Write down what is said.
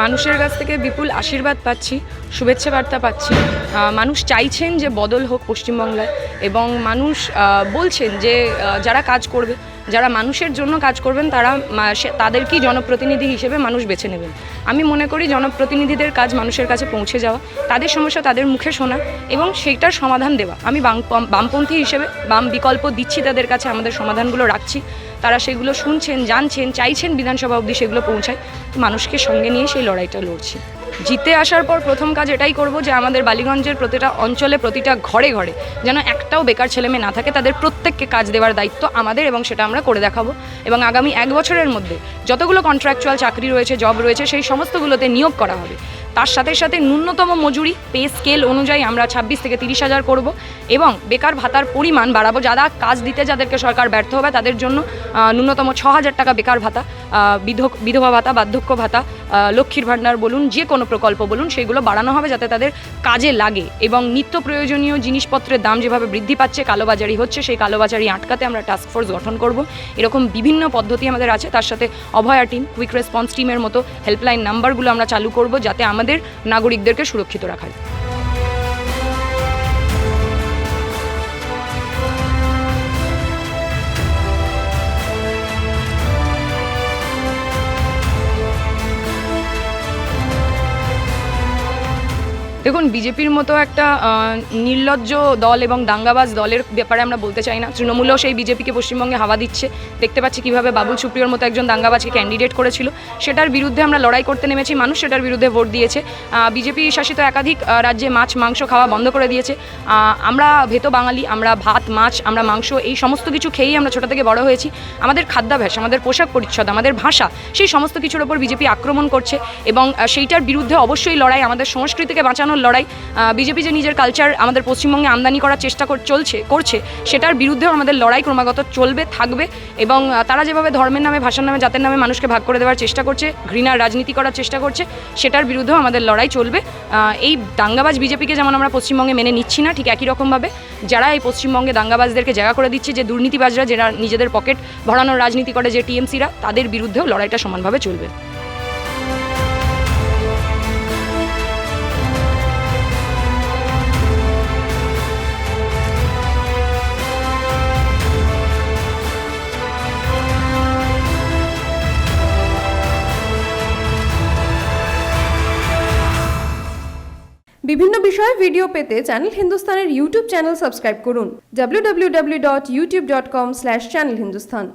মানুষের কাছ থেকে বিপুল আশীর্বাদ পাচ্ছি, শুভেচ্ছা বার্তা পাচ্ছি। মানুষ চাইছেন যে বদল হোক পশ্চিমবাংলায়, এবং মানুষ বলছেন যে যারা কাজ করবে, যারা মানুষের জন্য কাজ করবেন, তাদেরকেই জনপ্রতিনিধি হিসেবে মানুষ বেছে নেবেন। আমি মনে করি জনপ্রতিনিধিদের কাজ মানুষের কাছে পৌঁছে যাওয়া, তাদের সমস্যা তাদের মুখে শোনা এবং সেইটার সমাধান দেওয়া। আমি বামপন্থী হিসেবে বাম বিকল্প দিচ্ছি তাদের কাছে, আমাদের সমাধানগুলো রাখছি, তারা সেগুলো শুনছেন, জানছেন, চাইছেন বিধানসভা অবধি সেগুলো পৌঁছায়। মানুষকে সঙ্গে নিয়ে সেই লড়াইটা লড়ছি। জিতে আসার পর প্রথম কাজ এটাই করব যে আমাদের বালিগঞ্জের প্রতিটা অঞ্চলে, প্রতিটা ঘরে ঘরে যেন একটাও বেকার ছেলেমেয়ে না থাকে, তাদের প্রত্যেককে কাজ দেওয়ার দায়িত্ব আমাদের, এবং সেটা আমরা করে দেখাবো। এবং আগামী 1 বছরের মধ্যে যতগুলো কন্ট্রাকচুয়াল চাকরি রয়েছে, জব রয়েছে, সেই সমস্তগুলোতে নিয়োগ করা হবে। তার সাথে সাথে ন্যূনতম মজুরি পে স্কেল অনুযায়ী আমরা 26 থেকে 30,000 করব, এবং বেকার ভাতার পরিমাণ বাড়াবো। যারা কাজ দিতে যাদেরকে সরকার ব্যর্থ হবে তাদের জন্য ন্যূনতম 6,000 টাকা বেকার ভাতা, বিধবা ভাতা, বার্ধক্য ভাতা, লক্ষ্মীর ভাণ্ডার বলুন, যে কোনো প্রকল্প বলুন, সেগুলো বাড়ানো হবে যাতে তাদের কাজে লাগে। এবং নিত্য প্রয়োজনীয় জিনিসপত্রের দাম যেভাবে বৃদ্ধি পাচ্ছে, কালোবাজারি হচ্ছে, সেই কালোবাজারি আটকাতে আমরা টাস্ক ফোর্স গঠন করব। এরকম বিভিন্ন পদ্ধতি আমাদের আছে। তার সাথে অভয়া টিম, কুইক রেসপন্স টিমের মতো হেল্পলাইন নাম্বারগুলো আমরা চালু করব, যাতে আমাদের নাগরিকদেরকে সুরক্ষিত রাখা যায়। দেখুন, বিজেপির মতো একটা নির্লজ্জ দল এবং দাঙ্গাবাজ দলের ব্যাপারে আমরা বলতে চাই না। তৃণমূলও সেই বিজেপিকে পশ্চিমবঙ্গে হাওয়া দিচ্ছে। দেখতে পাচ্ছি কীভাবে বাবুল সুপ্রিয়র মতো একজন দাঙ্গাবাজকে ক্যান্ডিডেট করেছিল। সেটার বিরুদ্ধে আমরা লড়াই করতে নেমেছি। মানুষ সেটার বিরুদ্ধে ভোট দিয়েছে। বিজেপি শাসিত একাধিক রাজ্যে মাছ মাংস খাওয়া বন্ধ করে দিয়েছে। আমরা ভেতো বাঙালি, আমরা ভাত, মাছ, আমরা মাংস, এই সমস্ত কিছু খেয়েই আমরা ছোটো থেকে বড় হয়েছি। আমাদের খাদ্যাভ্যাস, আমাদের পোশাক পরিচ্ছদ, আমাদের ভাষা, সেই সমস্ত কিছুর ওপর বিজেপি আক্রমণ করছে, এবং সেইটার বিরুদ্ধে অবশ্যই লড়াই, আমাদের সংস্কৃতিকে বাঁচানোর লড়াই। বিজেপি যে নিজের কালচার আমাদের পশ্চিমবঙ্গে আমদানি করার চেষ্টা করছে, সেটার বিরুদ্ধেও আমাদের লড়াই ক্রমাগত চলবে, থাকবে। এবং তারা যেভাবে ধর্মের নামে, ভাষার নামে, জাতের নামে মানুষকে ভাগ করে দেওয়ার চেষ্টা করছে, ঘৃণার রাজনীতি করার চেষ্টা করছে, সেটার বিরুদ্ধেও আমাদের লড়াই চলবে। এই দাঙ্গাবাজ বিজেপিকে যেমন আমরা পশ্চিমবঙ্গে মেনে নিচ্ছি না, ঠিক একই রকমভাবে যারা এই পশ্চিমবঙ্গে দাঙ্গাবাজদেরকে জায়গা করে দিচ্ছে, যে দুর্নীতিবাজরা, যারা নিজেদের পকেট ভরানোর রাজনীতি করে, যে টিএমসিরা, তাদের বিরুদ্ধেও লড়াইটা সমানভাবে চলবে। বিভিন্ন বিষয়ে ভিডিও পেতে চ্যানেল হিন্দুস্তানের ইউটিউব চ্যানেল সাবস্ক্রাইব করুন www.youtube.com/channelhindustan।